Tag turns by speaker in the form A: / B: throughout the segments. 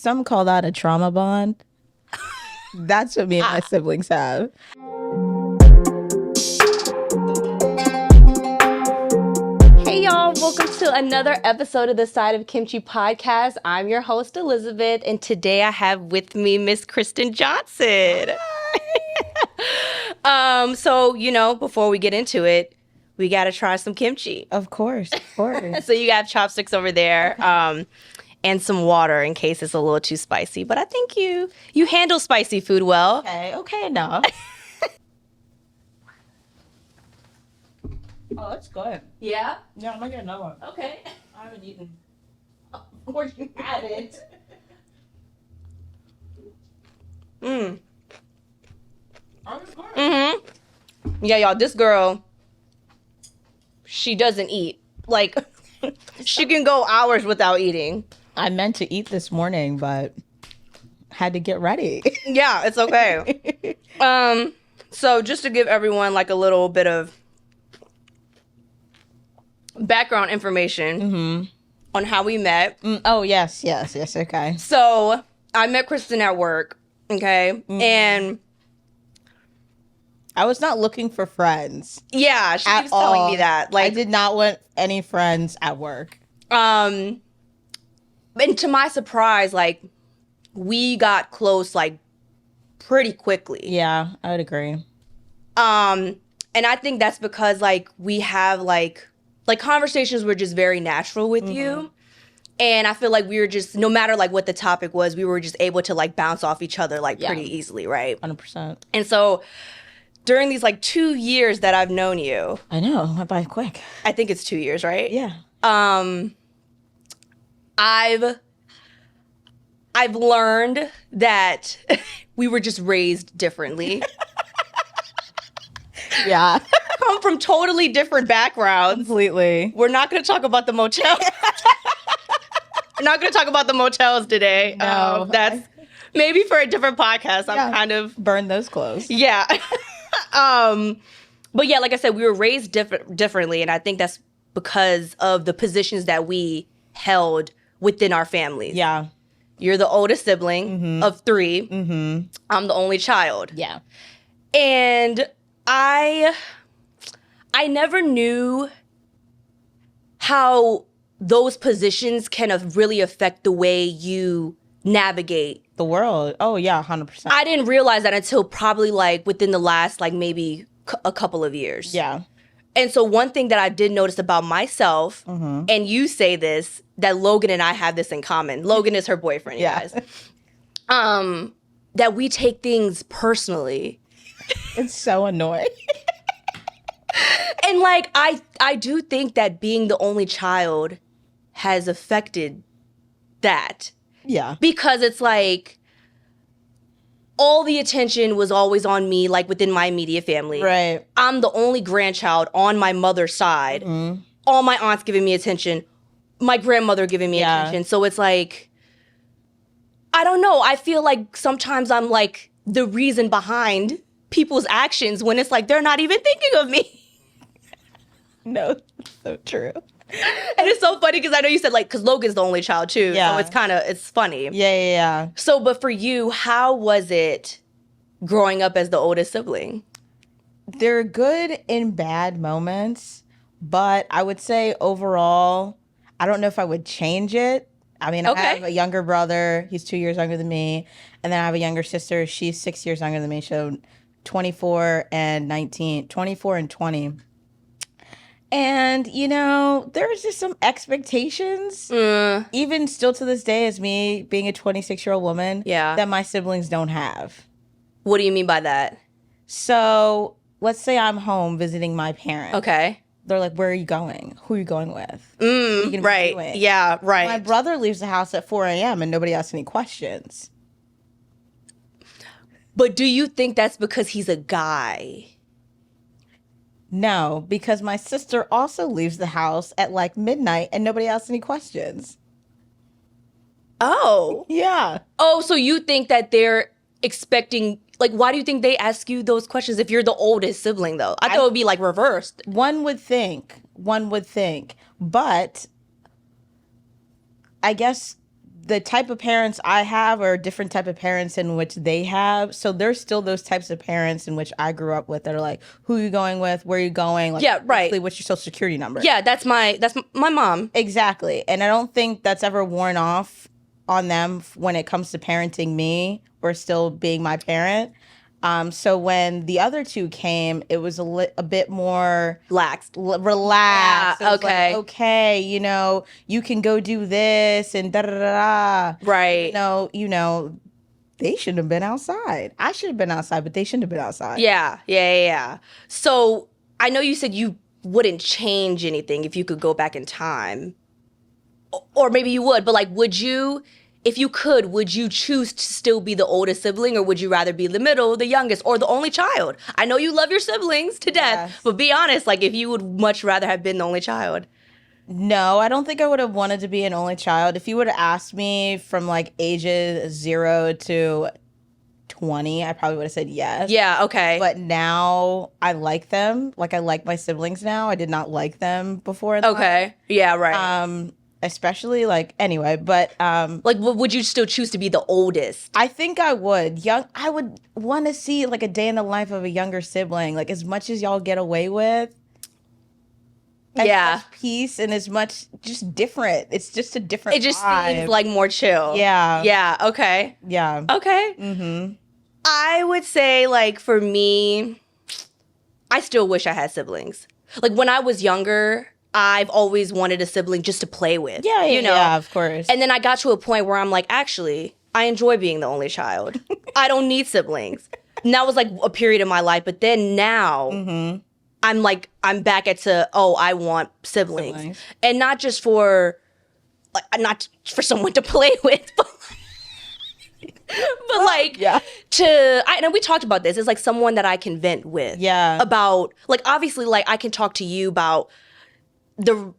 A: Some call that a trauma bond. That's what me and my siblings have.
B: Hey y'all, welcome to another episode of the Side of Kimchi podcast. I'm your host, Elizabeth, and today I have with me Miss Kristen Johnson. Before we get into it, we gotta try some kimchi.
A: Of course.
B: So you got chopsticks over there, and some water in case it's a little too spicy. But I think you handle spicy food well.
A: Okay, enough. Oh, that's good.
B: Yeah?
A: Yeah, I'm gonna get another one.
B: Okay.
A: I haven't eaten.
B: Of course you haven't. Yeah, y'all, this girl, she doesn't eat. Like, she can go hours without eating.
A: I meant to eat this morning, but had to get ready.
B: Yeah, it's okay. So just to give everyone like a little bit of background information on how we met.
A: Oh, yes, okay.
B: So I met Kristen at work, okay? And
A: I was not looking for friends.
B: yeah, she
A: At
B: keeps telling
A: all.
B: me that. Like,
A: I did not want any friends at work.
B: and to my surprise, like, we got close like pretty quickly.
A: Yeah, I would agree.
B: And I think that's because like we have like conversations were just very natural with you. And I feel like we were just, no matter like what the topic was, we were just able to like bounce off each other like pretty easily, right?
A: 100%. And
B: And so during these like 2 years that I've known you,
A: I know, it went by quick.
B: I think it's 2 years, right?
A: Yeah.
B: I've learned that we were just raised differently.
A: Yeah.
B: Come from totally different backgrounds.
A: Completely.
B: We're not going to talk about the motel. We're not going to talk about the motels today.
A: No.
B: That's maybe for a different podcast.
A: Yeah.
B: I'm kind of
A: Burn those clothes.
B: yeah. But yeah, like I said, we were raised differently, and I think that's because of the positions that we held within our families.
A: Yeah.
B: You're the oldest sibling of 3. I'm the only child.
A: Yeah.
B: And I never knew how those positions can really affect the way you navigate.
A: The world. Oh, yeah, 100%.
B: I didn't realize that until probably like within the last like maybe a couple of years.
A: Yeah.
B: And so one thing that I did notice about myself, and you say this, that Logan and I have this in common. Logan is her boyfriend, you guys. That we take things personally.
A: It's so annoying.
B: And like I do think that being the only child has affected that.
A: Yeah.
B: Because it's like all the attention was always on me, like within my immediate family.
A: Right.
B: I'm the only grandchild on my mother's side. All my aunts giving me attention. My grandmother giving me attention. So it's like, I don't know. I feel like sometimes I'm like the reason behind people's actions when it's like they're not even thinking of me.
A: No, so true.
B: And it's so funny because I know you said like, because Logan's the only child too.
A: Yeah.
B: So it's funny.
A: Yeah.
B: So, but for you, how was it growing up as the oldest sibling?
A: There are good and bad moments, but I would say overall, I don't know if I would change it. I mean, I have a younger brother. He's 2 years younger than me. And then I have a younger sister. She's 6 years younger than me. So 24 and 20. And, you know, there's just some expectations, even still to this day as me being a 26-year-old woman, that my siblings don't have.
B: What do you mean by that?
A: So let's say I'm home visiting my parents.
B: Okay.
A: They're like, where are you going? Who are you going with?
B: Right. Yeah, right.
A: My brother leaves the house at 4 a.m. and nobody asks any questions.
B: But do you think that's because he's a guy?
A: No, because my sister also leaves the house at like midnight and nobody asks any questions.
B: Oh.
A: Yeah.
B: Oh, so you think that they're expecting, like, why do you think they ask you those questions if you're the oldest sibling, though? I thought it would be, like, reversed.
A: One would think. But I guess the type of parents I have are different type of parents in which they have. So there's still those types of parents in which I grew up with that are like, who are you going with? Where are you going? Like,
B: yeah, right.
A: what's your social security number?
B: Yeah, that's my mom.
A: Exactly. And I don't think that's ever worn off on them when it comes to parenting me or still being my parent. So when the other two came, it was a bit more
B: relaxed.
A: Yeah,
B: okay.
A: Like, okay, you can go do this and da da da da.
B: Right.
A: They shouldn't have been outside. I should have been outside, but they shouldn't have been outside.
B: Yeah. So I know you said you wouldn't change anything if you could go back in time. Or maybe you would, but like, would you, if you could, would you choose to still be the oldest sibling, or would you rather be the middle, the youngest, or the only child? I know you love your siblings to death, but be honest, like, if you would much rather have been the only child.
A: No, I don't think I would have wanted to be an only child. If you would have asked me from like ages 0 to 20, I probably would have said yes.
B: Yeah, okay.
A: But now I like them. Like, I like my siblings now. I did not like them before.
B: Okay. Yeah, right.
A: Especially like, anyway, but
B: like, would you still choose to be the oldest?
A: I think I would. I would want to see like a day in the life of a younger sibling. Like, as much as y'all get away with, as much peace and as much just different. It's just a different
B: It just
A: vibe.
B: seems like more chill.
A: Yeah.
B: Okay.
A: Yeah.
B: Okay.
A: Mm-hmm.
B: I would say, like, for me, I still wish I had siblings. Like, when I was younger, I've always wanted a sibling just to play with.
A: Yeah, yeah, of course.
B: And then I got to a point where I'm like, actually, I enjoy being the only child. I don't need siblings. And that was like a period in my life. But then now, I'm back I want siblings. And not just for, like, not for someone to play with, but like, I know we talked about this. It's like someone that I can vent with.
A: Yeah.
B: About, like, obviously, like, I can talk to you about the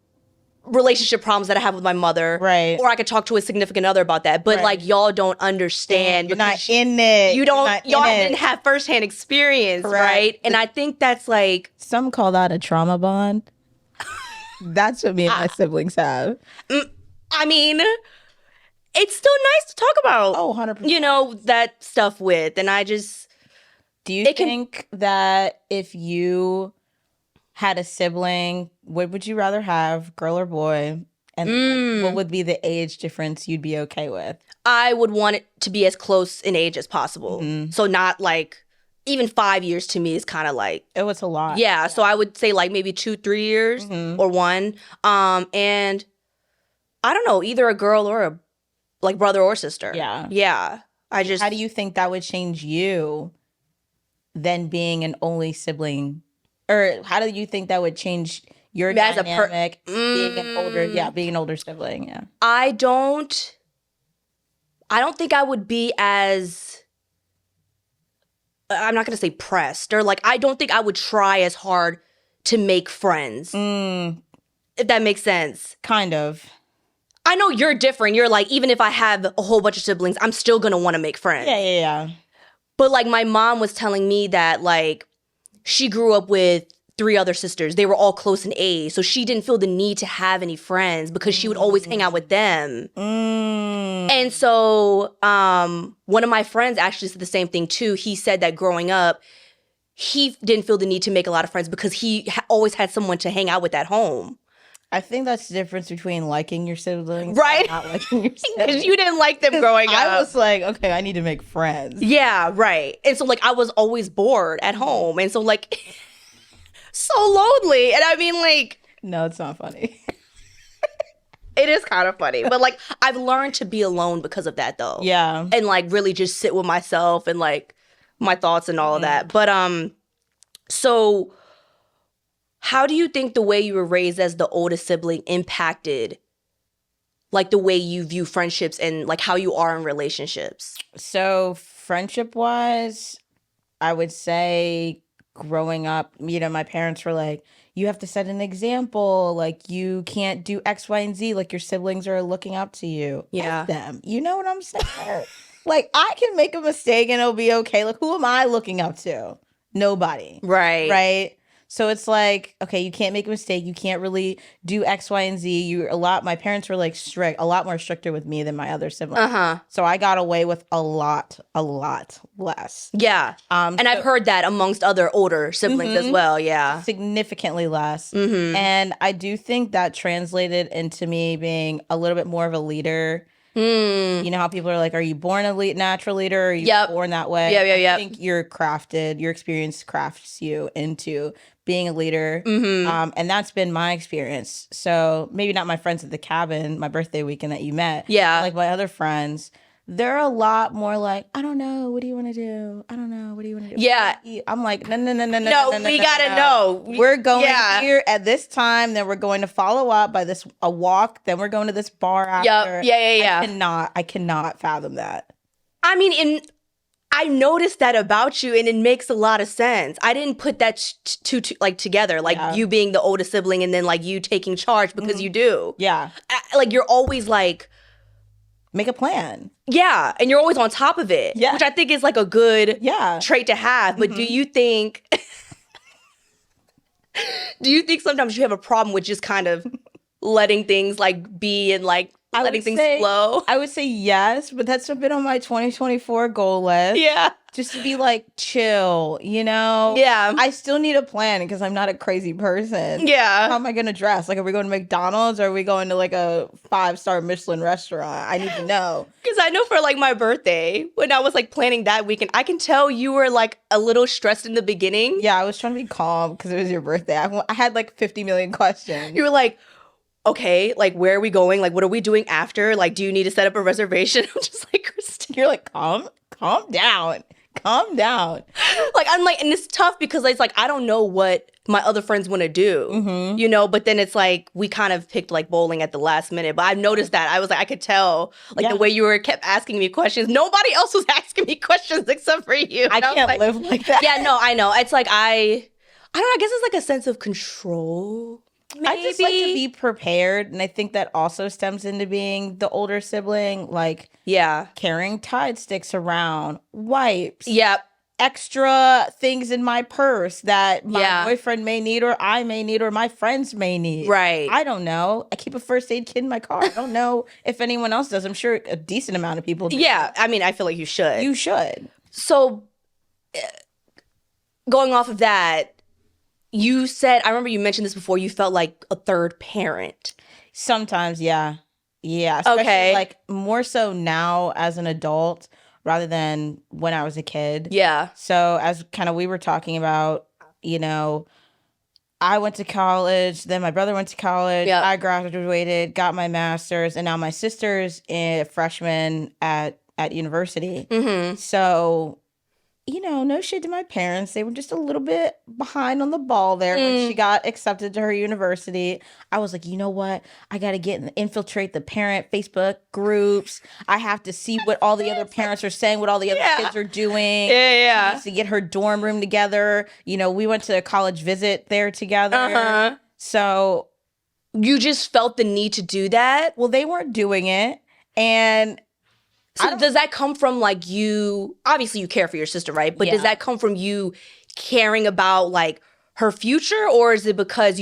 B: relationship problems that I have with my mother.
A: Right.
B: Or I could talk to a significant other about that. But like, y'all don't understand.
A: You're not in it.
B: Y'all didn't have firsthand experience, right? And I think that's like,
A: some call that a trauma bond. That's what me and my siblings have.
B: I mean, it's still nice to talk about.
A: Oh, 100%.
B: That stuff with. And I just...
A: Do you think that if you had a sibling, what would you rather have, girl or boy? And what would be the age difference you'd be okay with?
B: I would want it to be as close in age as possible. So not like, even 5 years to me is kind of like...
A: It was a lot.
B: Yeah, so I would say like maybe 2-3 years or 1. And I don't know, either a girl or a like brother or sister. Yeah. How
A: do you think that would change you then being an only sibling? Or how do you think that would change your dynamic being an older sibling? Yeah.
B: I don't think I would be as, I'm not going to say pressed, or like, I don't think I would try as hard to make friends. If that makes sense.
A: Kind of.
B: I know you're different. You're like, even if I have a whole bunch of siblings, I'm still going to want to make friends.
A: Yeah.
B: But like, my mom was telling me that like, she grew up with 3 other sisters. They were all close in age. So she didn't feel the need to have any friends because she would always hang out with them. And so one of my friends actually said the same thing too. He said that growing up, he didn't feel the need to make a lot of friends because he always had someone to hang out with at home.
A: I think that's the difference between liking your siblings
B: and
A: not liking your siblings.
B: Because you didn't like them growing up.
A: I was like, okay, I need to make friends.
B: Yeah, right. And so like, I was always bored at home. And so like, so lonely. And I mean, like...
A: No, it's not funny.
B: It is kind of funny. But like, I've learned to be alone because of that though.
A: Yeah.
B: And like, really just sit with myself and like, my thoughts and all of that. But so... how do you think the way you were raised as the oldest sibling impacted like the way you view friendships and like how you are in relationships?
A: So friendship wise, I would say growing up, my parents were like, you have to set an example. Like, you can't do X, Y, and Z. Like, your siblings are looking up to you.
B: Yeah.
A: F them. You know what I'm saying? Like, I can make a mistake and it'll be okay. Like, who am I looking up to? Nobody.
B: Right.
A: Right. So it's like, okay, you can't make a mistake. You can't really do X, Y, and Z. My parents were like strict, a lot more stricter with me than my other siblings. So I got away with a lot less.
B: Yeah. And I've heard that amongst other older siblings as well. Yeah.
A: Significantly less. And I do think that translated into me being a little bit more of a leader. You know how people are like, are you born a natural leader? Or are you born that way? I think you're crafted, your experience crafts you into being a leader. And that's been my experience. So maybe not my friends at the cabin, my birthday weekend that you met.
B: Yeah.
A: Like my other friends, they're a lot more like, I don't know. What do you want to do? I don't know. What do you want to do?
B: Yeah.
A: I'm like, no,
B: we gotta know.
A: We're going here at this time. Then we're going to follow up by a walk. Then we're going to this bar after.
B: Yeah.
A: I cannot fathom that.
B: I mean, I noticed that about you, and it makes a lot of sense. I didn't put that together, like you being the oldest sibling, and then like you taking charge because you do.
A: Yeah.
B: Like you're always like,
A: make a plan.
B: Yeah, and you're always on top of it, which I think is like a good trait to have. But do you think sometimes you have a problem with just kind of letting things like be and like letting things flow?
A: I would say yes, but that's been on my 2024 goal list.
B: Yeah.
A: Just to be like chill, you know?
B: Yeah.
A: I still need a plan because I'm not a crazy person.
B: Yeah.
A: How am I going to dress? Like, are we going to McDonald's or are we going to like a 5-star Michelin restaurant? I need to know. Because
B: I know for like my birthday, when I was like planning that weekend, I can tell you were like a little stressed in the beginning.
A: Yeah, I was trying to be calm because it was your birthday. I had like 50 million questions.
B: You were like, okay, like, where are we going? Like, what are we doing after? Like, do you need to set up a reservation? I'm just like, Kristen.
A: You're like, calm down. Calm down.
B: Like, I'm like, and it's tough because it's like, I don't know what my other friends want to do, you know? But then it's like, we kind of picked like bowling at the last minute. But I've noticed that. I was like, I could tell, like, the way you kept asking me questions. Nobody else was asking me questions except for you.
A: I can't live like that.
B: Yeah, no, I know. It's like, I don't know, I guess it's like a sense of control. Maybe.
A: I just like to be prepared, and I think that also stems into being the older sibling, like carrying Tide sticks around, wipes, extra things in my purse that my boyfriend may need, or I may need, or my friends may need.
B: Right.
A: I don't know. I keep a first aid kit in my car. I don't know if anyone else does. I'm sure a decent amount of people do.
B: Yeah, I mean, I feel like you should.
A: You should.
B: So, going off of that, you said, I remember you mentioned this before, you felt like a third parent.
A: Sometimes, yeah. Yeah. Especially like more so now as an adult rather than when I was a kid.
B: Yeah.
A: So as kind of we were talking about, you know, I went to college, then my brother went to college, I graduated, got my master's, and now my sister's a freshman at university. So, you know, no shit to my parents. They were just a little bit behind on the ball there when she got accepted to her university. I was like, you know what? I got to infiltrate the parent Facebook groups. I have to see what all the other parents are saying, what all the other kids are doing.
B: Yeah.
A: She needs to get her dorm room together. You know, we went to a college visit there together. So
B: you just felt the need to do that?
A: Well, they weren't doing it. And
B: so does that come from like you, obviously you care for your sister, right? But does that come from you caring about like her future, or is it because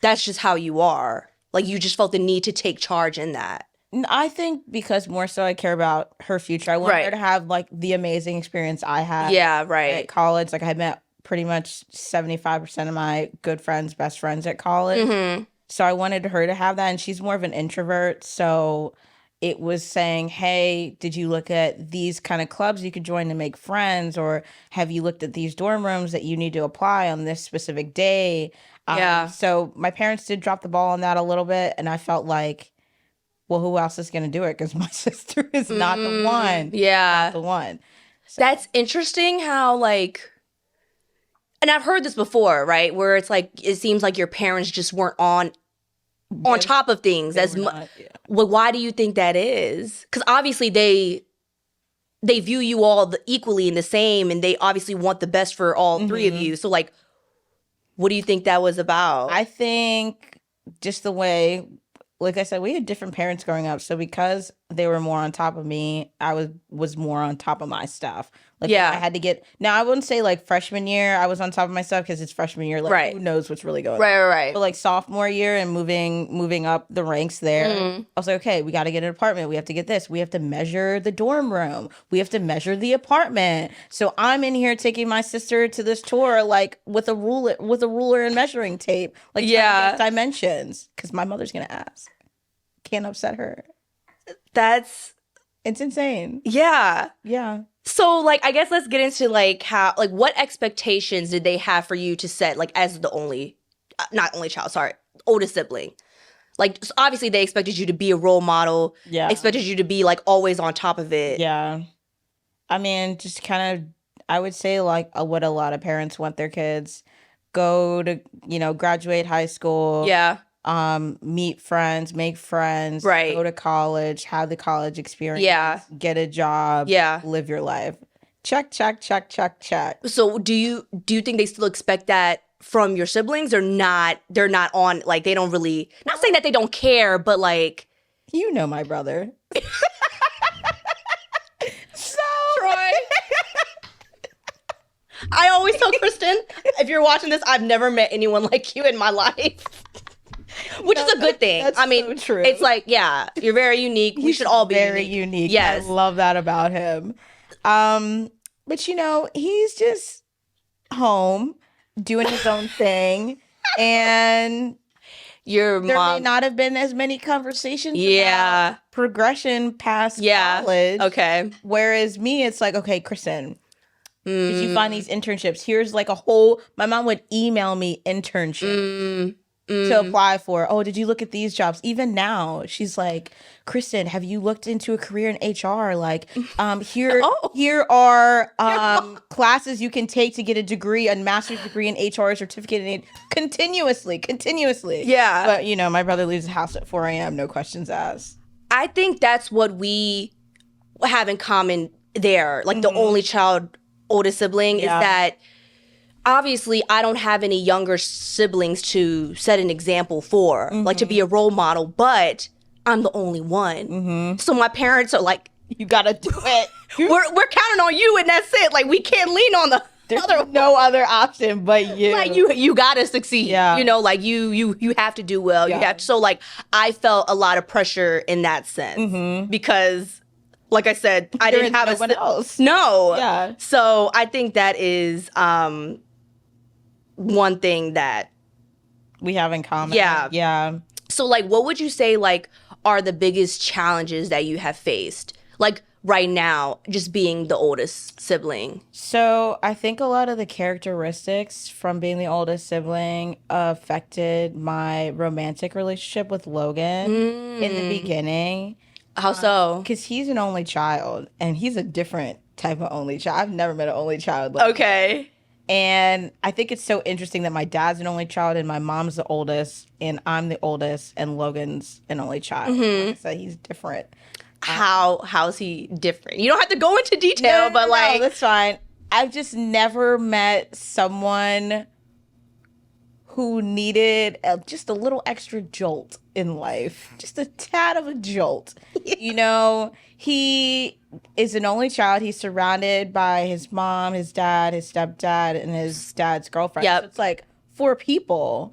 B: that's just how you are? Like you just felt the need to take charge in that?
A: I think because more so I care about her future. I want her to have like the amazing experience I had at college. Like I met pretty much 75% of my good friends, best friends at college. So I wanted her to have that. And she's more of an introvert. So it was saying, hey, did you look at these kind of clubs you could join to make friends? Or have you looked at these dorm rooms that you need to apply on this specific day? So my parents did drop the ball on that a little bit. And I felt like, well, who else is going to do it? Because my sister is not the one.
B: Yeah.
A: Not the one. So.
B: That's interesting how like, and I've heard this before, right? Where it's like, it seems like your parents just weren't on top of things as much. Well, why do you think that is? Because obviously they view you all equally and the same, and they obviously want the best for all three of you. So like, what do you think that was about?
A: I think just the way, like I said, we had different parents growing up. So because they were more on top of me, I was more on top of my stuff. Like,
B: Yeah.
A: I had to get, now I wouldn't say like freshman year I was on top of my stuff because it's freshman year. Like,
B: Right.
A: who knows what's really going on.
B: Right.
A: But like sophomore year and moving up the ranks there, I was like, okay, we got to get an apartment. We have to get this. We have to measure the dorm room. We have to measure the apartment. So I'm in here taking my sister to this tour, like with a ruler and measuring tape, like trying to get dimensions, because my mother's gonna ask. Can't upset her. It's insane.
B: Yeah.
A: Yeah.
B: So, like, I guess let's get into, like, how, like, what expectations did they have for you to set, like, as the oldest sibling? Like, so obviously they expected you to be a role model.
A: Yeah.
B: Expected you to be, like, always on top of it.
A: Yeah. I mean, just kind of, I would say, like, what a lot of parents want their kids. Go to, graduate high school.
B: Yeah.
A: Meet friends, make friends,
B: right.
A: Go to college, have the college experience, get a job, live your life. Check.
B: So do you think they still expect that from your siblings, or not? They're not on, like, they don't really, not saying that they don't care, but like,
A: my brother. So
B: Troy. I always tell Kristen, if you're watching this, I've never met anyone like you in my life. Which is a good thing.
A: I mean, so true.
B: It's like, yeah, you're very unique. We should all be
A: very unique.
B: Yes.
A: I love that about him. But he's just home doing his own thing, and
B: your
A: there
B: mom
A: may not have been as many conversations
B: about
A: progression past college.
B: Okay.
A: Whereas me, it's like, okay, Kristen, did you find these internships? Here's like my mom would email me internships to apply for. Oh, did you look at these jobs? Even now, she's like, Kristen, have you looked into a career in HR? Like, here are classes you can take to get a degree, a master's degree in HR, a certificate in continuously.
B: Yeah.
A: But, my brother leaves the house at 4 a.m., no questions asked.
B: I think that's what we have in common there. Like, the only child, oldest sibling, is that obviously I don't have any younger siblings to set an example for, like to be a role model, but I'm the only one. So my parents are like,
A: you gotta do it.
B: We're counting on you, and that's it. Like, we can't lean on
A: There's no other option but you.
B: Like, you gotta succeed.
A: Yeah.
B: Like you have to do well.
A: Yeah.
B: You have to. So like, I felt a lot of pressure in that sense because, like I said, I didn't have
A: no one else.
B: No.
A: Yeah.
B: So I think that is one thing that
A: we have in common.
B: Yeah.
A: Yeah.
B: So like, what would you say like are the biggest challenges that you have faced? Like right now, just being the oldest sibling.
A: So I think a lot of the characteristics from being the oldest sibling affected my romantic relationship with Logan in the beginning.
B: How so?
A: Because he's an only child, and he's a different type of only child. I've never met an only child like that. And I think it's so interesting that my dad's an only child and my mom's the oldest, and I'm the oldest, and Logan's an only child. Like I said, he's different.
B: How's he different? You don't have to go into detail, but like,
A: that's fine. I've just never met someone who needed just a little extra jolt in life, just a tad of a jolt. He is an only child. He's surrounded by his mom, his dad, his stepdad, and his dad's girlfriend.
B: Yep.
A: So it's like 4 people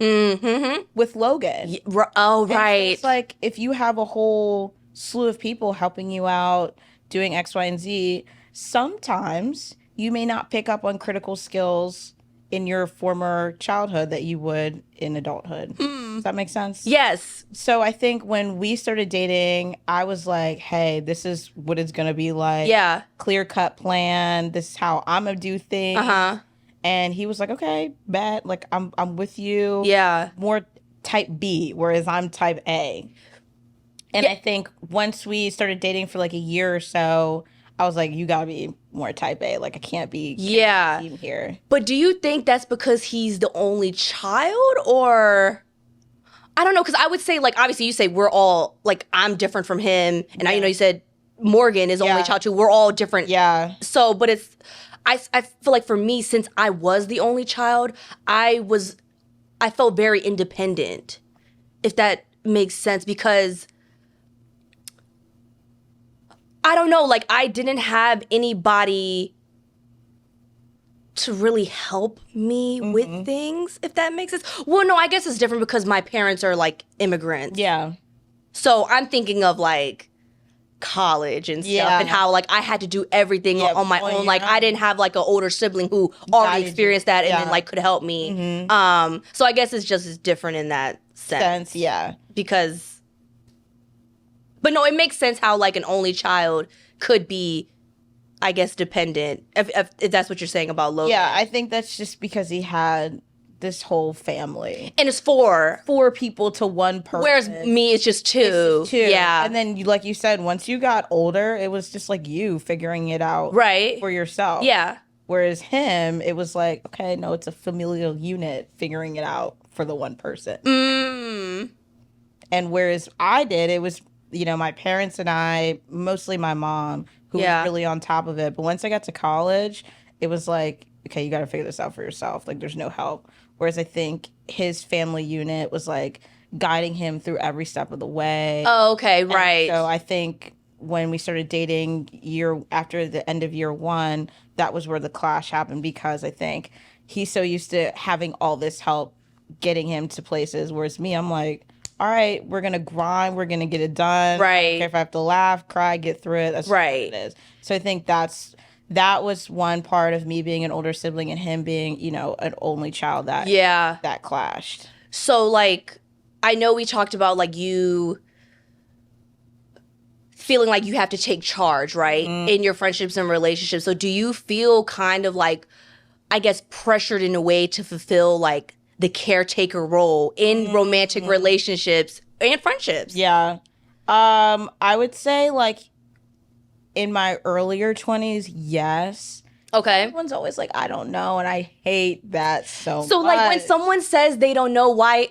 A: with Logan.
B: Oh, right.
A: So it's like if you have a whole slew of people helping you out, doing X, Y, and Z, sometimes you may not pick up on critical skills in your former childhood that you would in adulthood. Does that make sense?
B: Yes.
A: So I think when we started dating, I was like, hey, this is what it's going to be like.
B: Yeah.
A: Clear-cut plan. This is how I'm going to do things. And he was like, okay, bet. Like, I'm with you.
B: Yeah.
A: More type B, whereas I'm type A. And I think once we started dating for like a year or so, I was like, you gotta be more type A. Like, I can't be here.
B: But do you think that's because he's the only child, or I don't know? Because I would say, like, obviously you say we're all, like, I'm different from him. And I you said Morgan is only child too. We're all different.
A: Yeah.
B: So, but it's, I feel like for me, since I was the only child, I felt very independent, if that makes sense, because I don't know, like I didn't have anybody to really help me with things, if that makes sense. Well, no, I guess it's different because my parents are like immigrants.
A: Yeah.
B: So I'm thinking of like college and stuff and how like I had to do everything on my own. Like I didn't have like an older sibling who already experienced that and then like could help me. So I guess it's different in that sense.
A: Yeah.
B: Because, but no, it makes sense how like an only child could be, I guess, dependent, if that's what you're saying about Logan.
A: Yeah, I think that's just because he had this whole family.
B: And it's four
A: people to one person.
B: Whereas me, it's just two.
A: It's just two.
B: Yeah.
A: And then, like you said, once you got older, it was just like you figuring it out for yourself.
B: Yeah.
A: Whereas him, it was like, okay, no, it's a familial unit figuring it out for the one person. And whereas I did, it was, you know, my parents and I, mostly my mom, who was really on top of it. But once I got to college, it was like, okay, you got to figure this out for yourself. Like, there's no help. Whereas I think his family unit was like guiding him through every step of the way.
B: Oh, okay, right.
A: So I think when we started dating after the end of year one, that was where the clash happened, because I think he's so used to having all this help getting him to places, whereas me, I'm like, all right, we're going to grind. We're going to get it done.
B: Right.
A: I don't care if I have to laugh, cry, get through it. That's
B: right.
A: what it is. So I think that was one part of me being an older sibling and him being, you know, an only child that clashed.
B: So, like, I know we talked about, like, you feeling like you have to take charge, right, in your friendships and relationships. So do you feel kind of, like, I guess, pressured in a way to fulfill, like, the caretaker role in romantic relationships and friendships?
A: Yeah. I would say, like, in my earlier 20s, yes.
B: Okay.
A: Everyone's always like, I don't know, and I hate that so much.
B: So, like, when someone says they don't know why...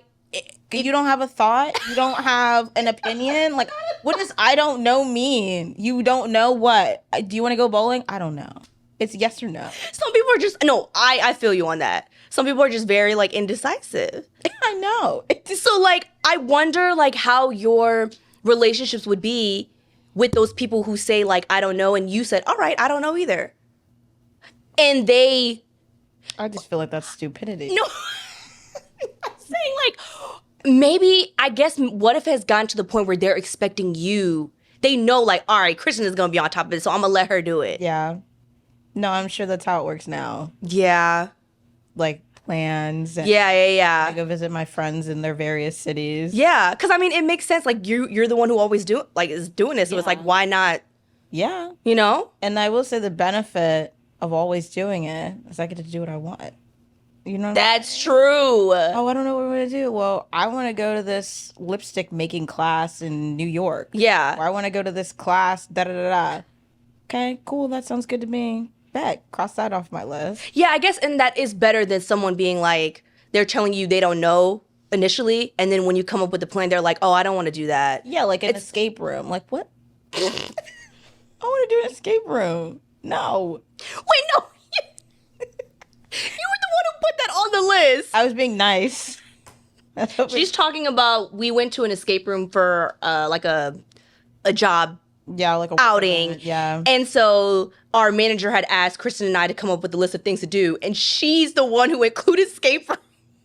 A: You don't have a thought? You don't have an opinion? Like, what does I don't know mean? You don't know what? Do you want to go bowling? I don't know. It's yes or no.
B: Some people are just... No, I feel you on that. Some people are just very, like, indecisive.
A: I know.
B: So, like, I wonder, like, how your relationships would be with those people who say, like, I don't know, and you said, all right, I don't know either. And they...
A: I just feel like that's stupidity.
B: No. I'm saying, like, maybe, I guess, what if it has gotten to the point where they're expecting you... They know, like, all right, Kristen is going to be on top of it, so I'm going to let her do it.
A: Yeah. No, I'm sure that's how it works now.
B: Yeah.
A: Like, plans. And
B: yeah.
A: I go visit my friends in their various cities.
B: Yeah, because, I mean, it makes sense. Like, you're the one who always is doing this, so it's like, why not?
A: Yeah.
B: You know?
A: And I will say the benefit of always doing it is I get to do what I want. You know?
B: That's true.
A: Oh, I don't know what we're going to do. Well, I want to go to this lipstick making class in New York.
B: Yeah.
A: Or I want to go to this class, da-da-da-da. Okay, cool. That sounds good to me. Bet. Cross that off my list.
B: Yeah, I guess, and that is better than someone being like, they're telling you they don't know initially, and then when you come up with the plan, they're like, oh, I don't want to do that.
A: Yeah, like an escape room. Like, what? I want to do an escape room. No.
B: Wait, no. You were the one who put that on the list.
A: I was being nice.
B: She's talking about, we went to an escape room for like a job
A: like a
B: outing.
A: Yeah.
B: And so our manager had asked Kristen and I to come up with a list of things to do, and she's the one who included escape room.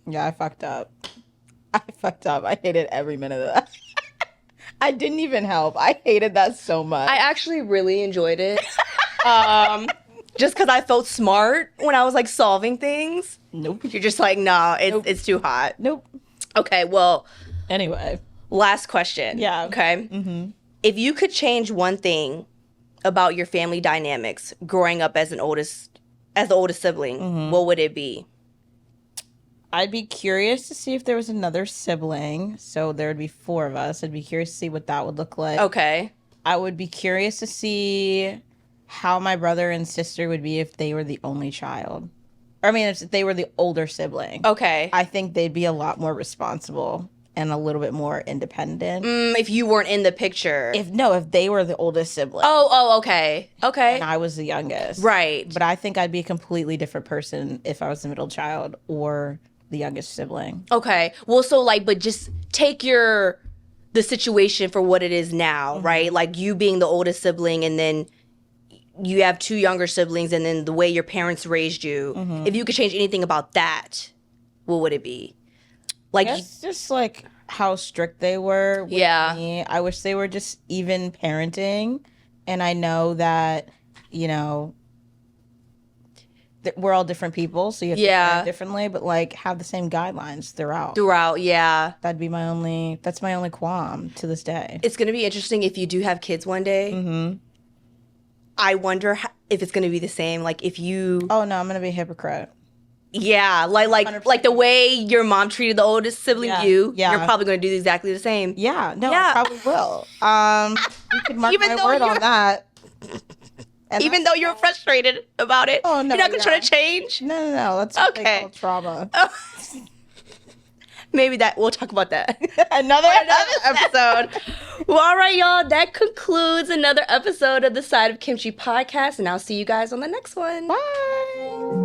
A: Yeah, I fucked up. I hated every minute of that. I didn't even help. I hated that so much.
B: I actually really enjoyed it. Just because I felt smart when I was, like, solving things.
A: Nope.
B: You're just like, nah, it's too hot.
A: Nope.
B: Okay, well.
A: Anyway.
B: Last question.
A: Yeah.
B: Okay? Mm-hmm. If you could change one thing about your family dynamics growing up as the oldest sibling, what would it be?
A: I'd be curious to see if there was another sibling. So there would be 4 of us. I'd be curious to see what that would look like.
B: Okay.
A: I would be curious to see how my brother and sister would be if they were the only child. I mean, if they were the older sibling.
B: Okay.
A: I think they'd be a lot more responsible and a little bit more independent.
B: If you weren't in the picture.
A: If they were the oldest sibling.
B: Oh, okay. Okay.
A: And I was the youngest.
B: Right.
A: But I think I'd be a completely different person if I was the middle child or the youngest sibling.
B: Okay. Well, so, like, but just take the the situation for what it is now, right? Like you being the oldest sibling and then you have 2 younger siblings and then the way your parents raised you. If you could change anything about that, what would it be? Like,
A: it's just like how strict they were with me. I wish they were just even parenting. And I know that, you know, we're all different people, so you have to parent differently, but like have the same guidelines throughout. That's my only qualm to this day.
B: It's going to be interesting if you do have kids one day. I wonder if it's going to be the same. Like if you...
A: Oh no, I'm going to be a hypocrite.
B: Yeah, like the way your mom treated the oldest sibling, you're probably going to do exactly the same.
A: I probably will. You could mark my word on that. And
B: even though you're frustrated about it, you're not going to try to change?
A: No. That's what they call trauma.
B: Maybe we'll talk about that.
A: another
B: episode. Well, all right, y'all. That concludes another episode of the Side of Kimchi podcast, and I'll see you guys on the next one.
A: Bye.